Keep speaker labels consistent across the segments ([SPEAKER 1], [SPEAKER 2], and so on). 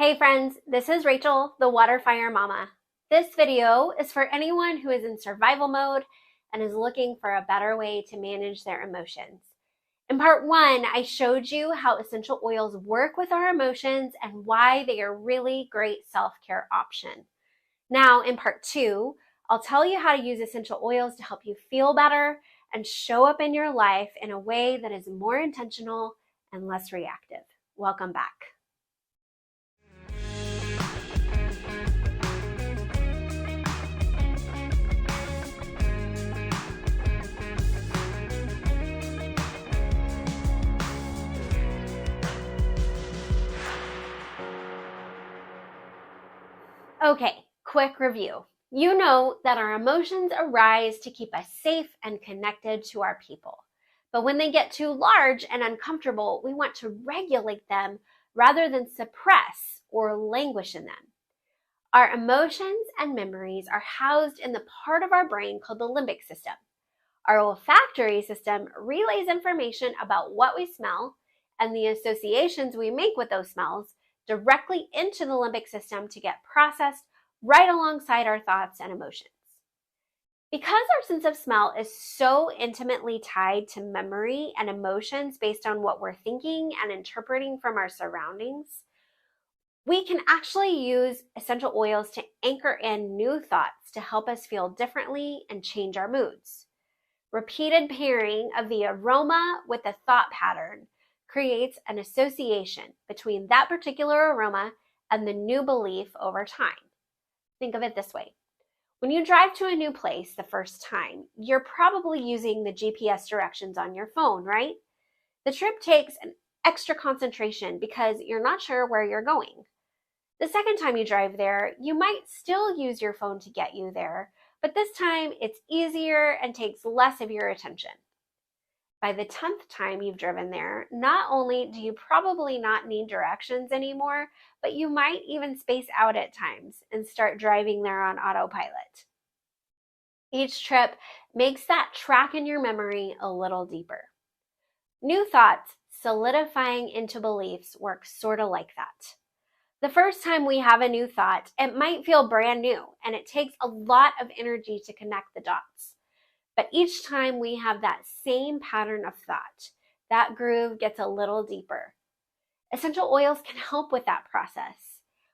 [SPEAKER 1] Hey friends, this is Rachel, the Water Fire Mama. This video is for anyone who is in survival mode and is looking for a better way to manage their emotions. In part one, I showed you how essential oils work with our emotions and why they are a really great self-care option. Now, in part two, I'll tell you how to use essential oils to help you feel better and show up in your life in a way that is more intentional and less reactive. Welcome back. Okay, quick review. You know that our emotions arise to keep us safe and connected to our people. But when they get too large and uncomfortable, we want to regulate them rather than suppress or languish in them. Our emotions and memories are housed in the part of our brain called the limbic system. Our olfactory system relays information about what we smell and the associations we make with those smells directly into the limbic system to get processed right alongside our thoughts and emotions. Because our sense of smell is so intimately tied to memory and emotions based on what we're thinking and interpreting from our surroundings, we can actually use essential oils to anchor in new thoughts to help us feel differently and change our moods. Repeated pairing of the aroma with the thought pattern creates an association between that particular aroma and the new belief over time. Think of it this way. When you drive to a new place the first time, you're probably using the GPS directions on your phone, right? The trip takes an extra concentration because you're not sure where you're going. The second time you drive there, you might still use your phone to get you there, but this time it's easier and takes less of your attention. By the 10th time you've driven there, not only do you probably not need directions anymore, but you might even space out at times and start driving there on autopilot. Each trip makes that track in your memory a little deeper. New thoughts solidifying into beliefs work sort of like that. The first time we have a new thought, it might feel brand new and it takes a lot of energy to connect the dots. But each time we have that same pattern of thought, that groove gets a little deeper. Essential oils can help with that process.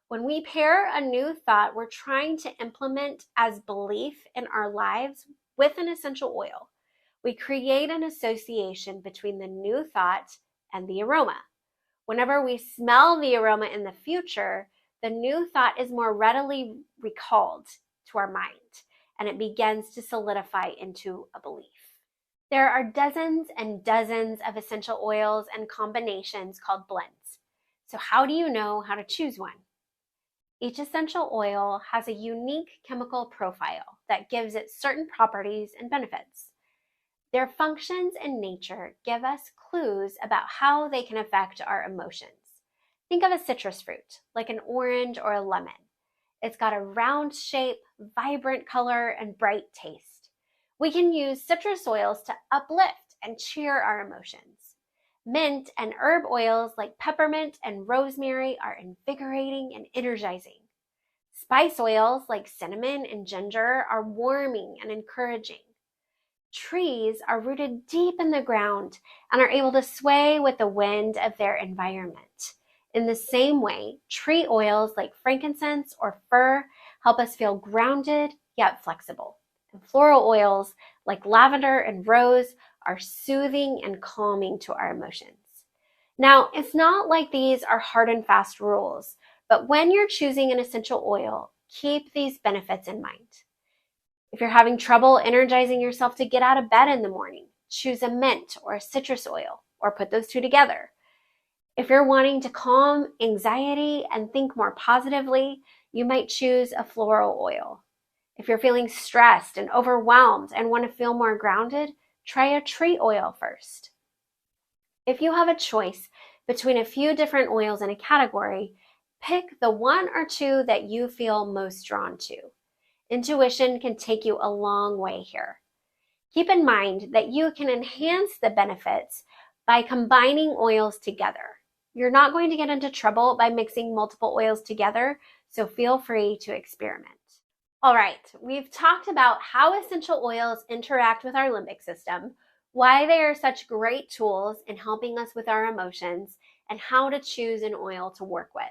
[SPEAKER 1] When we pair a new thought we're trying to implement as belief in our lives with an essential oil, we create an association between the new thought and the aroma. Whenever we smell the aroma in the future, the new thought is more readily recalled to our mind, and it begins to solidify into a belief. There are dozens and dozens of essential oils and combinations called blends. So how do you know how to choose one? Each essential oil has a unique chemical profile that gives it certain properties and benefits. Their functions and nature give us clues about how they can affect our emotions. Think of a citrus fruit, like an orange or a lemon. It's got a round shape, vibrant color, and bright taste. We can use citrus oils to uplift and cheer our emotions. Mint and herb oils like peppermint and rosemary are invigorating and energizing. Spice oils like cinnamon and ginger are warming and encouraging. Trees are rooted deep in the ground and are able to sway with the wind of their environment. In the same way, tree oils like frankincense or fir help us feel grounded yet flexible. And floral oils like lavender and rose are soothing and calming to our emotions. Now, it's not like these are hard and fast rules, but when you're choosing an essential oil, keep these benefits in mind. If you're having trouble energizing yourself to get out of bed in the morning, choose a mint or a citrus oil, or put those two together. If you're wanting to calm anxiety and think more positively, you might choose a floral oil. If you're feeling stressed and overwhelmed and want to feel more grounded, try a tree oil first. If you have a choice between a few different oils in a category, pick the one or two that you feel most drawn to. Intuition can take you a long way here. Keep in mind that you can enhance the benefits by combining oils together. You're not going to get into trouble by mixing multiple oils together, so feel free to experiment. All right, we've talked about how essential oils interact with our limbic system, why they are such great tools in helping us with our emotions, and how to choose an oil to work with.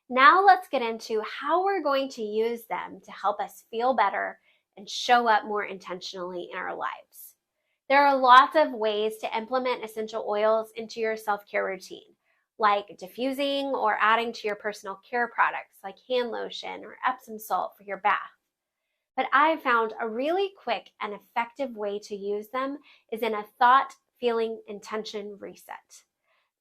[SPEAKER 1] Now let's get into how we're going to use them to help us feel better and show up more intentionally in our lives. There are lots of ways to implement essential oils into your self-care routine, like diffusing or adding to your personal care products like hand lotion or Epsom salt for your bath. But I found a really quick and effective way to use them is in a thought, feeling, intention reset.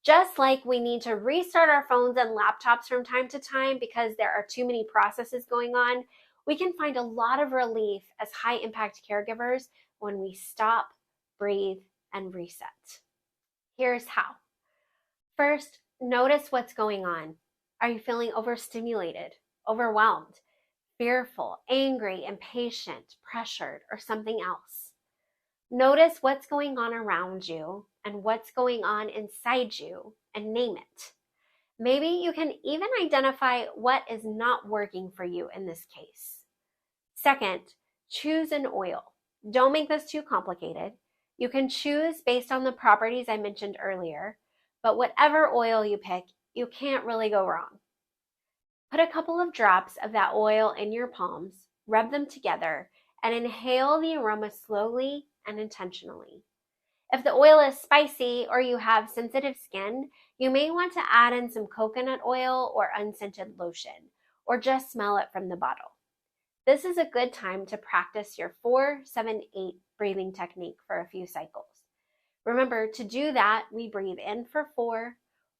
[SPEAKER 1] Just like we need to restart our phones and laptops from time to time because there are too many processes going on, we can find a lot of relief as high impact caregivers when we stop, breathe, and reset. Here's how. First, notice what's going on. Are you feeling overstimulated, overwhelmed, fearful, angry, impatient, pressured, or something else? Notice what's going on around you and what's going on inside you and name it. Maybe you can even identify what is not working for you in this case. Second, choose an oil. Don't make this too complicated. You can choose based on the properties I mentioned earlier, but whatever oil you pick, you can't really go wrong. Put a couple of drops of that oil in your palms, rub them together, and inhale the aroma slowly and intentionally. If the oil is spicy or you have sensitive skin, you may want to add in some coconut oil or unscented lotion, or just smell it from the bottle. This is a good time to practice your 4-7-8 breathing technique for a few cycles. Remember, to do that, we breathe in for 4,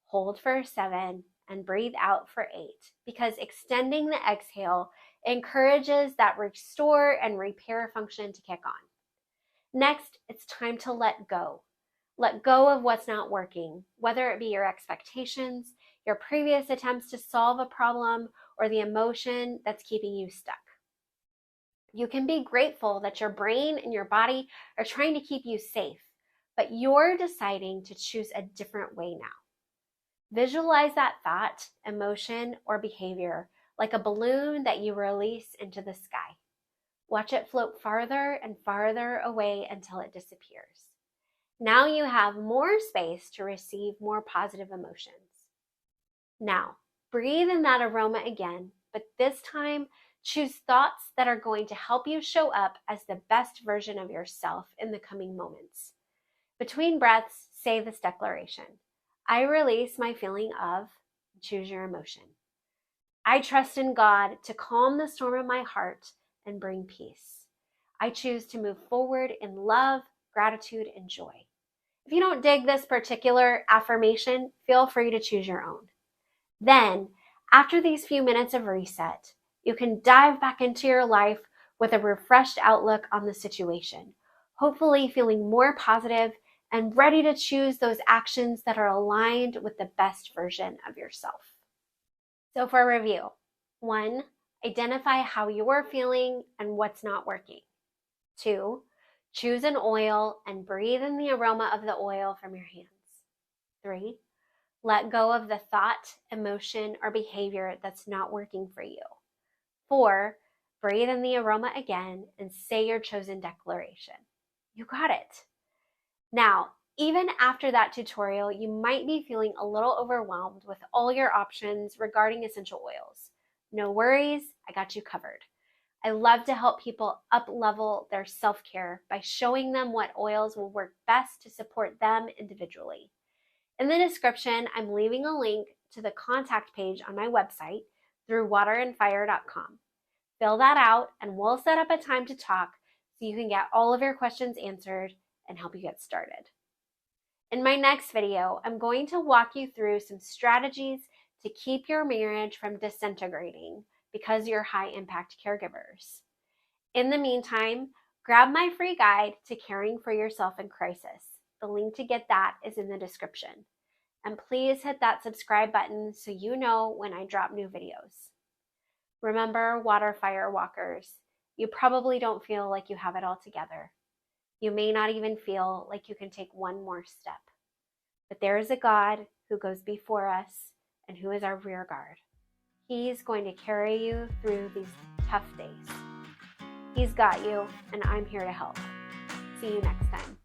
[SPEAKER 1] hold for 7, and breathe out for 8, because extending the exhale encourages that restore and repair function to kick on. Next, it's time to let go. Let go of what's not working, whether it be your expectations, your previous attempts to solve a problem, or the emotion that's keeping you stuck. You can be grateful that your brain and your body are trying to keep you safe, but you're deciding to choose a different way now. Visualize that thought, emotion, or behavior like a balloon that you release into the sky. Watch it float farther and farther away until it disappears. Now you have more space to receive more positive emotions. Now, breathe in that aroma again, but this time choose thoughts that are going to help you show up as the best version of yourself in the coming moments. Between breaths, say this declaration. I release my feeling of, choose your emotion. I trust in God to calm the storm in my heart and bring peace. I choose to move forward in love, gratitude, and joy. If you don't dig this particular affirmation, feel free to choose your own. Then, after these few minutes of reset, you can dive back into your life with a refreshed outlook on the situation, hopefully feeling more positive and ready to choose those actions that are aligned with the best version of yourself. So for review, 1, identify how you're feeling and what's not working. 2, choose an oil and breathe in the aroma of the oil from your hands. 3, let go of the thought, emotion, or behavior that's not working for you. 4, breathe in the aroma again and say your chosen declaration. You got it. Now, even after that tutorial, you might be feeling a little overwhelmed with all your options regarding essential oils. No worries, I got you covered. I love to help people up-level their self-care by showing them what oils will work best to support them individually. In the description, I'm leaving a link to the contact page on my website through waterandfire.com. Fill that out and we'll set up a time to talk so you can get all of your questions answered and help you get started. In my next video, I'm going to walk you through some strategies to keep your marriage from disintegrating because you're high-impact caregivers. In the meantime, grab my free guide to caring for yourself in crisis. The link to get that is in the description. And please hit that subscribe button so you know when I drop new videos. Remember, water fire walkers, you probably don't feel like you have it all together. You may not even feel like you can take one more step. But there is a God who goes before us, and who is our rear guard. He's going to carry you through these tough days. He's got you, and I'm here to help. See you next time.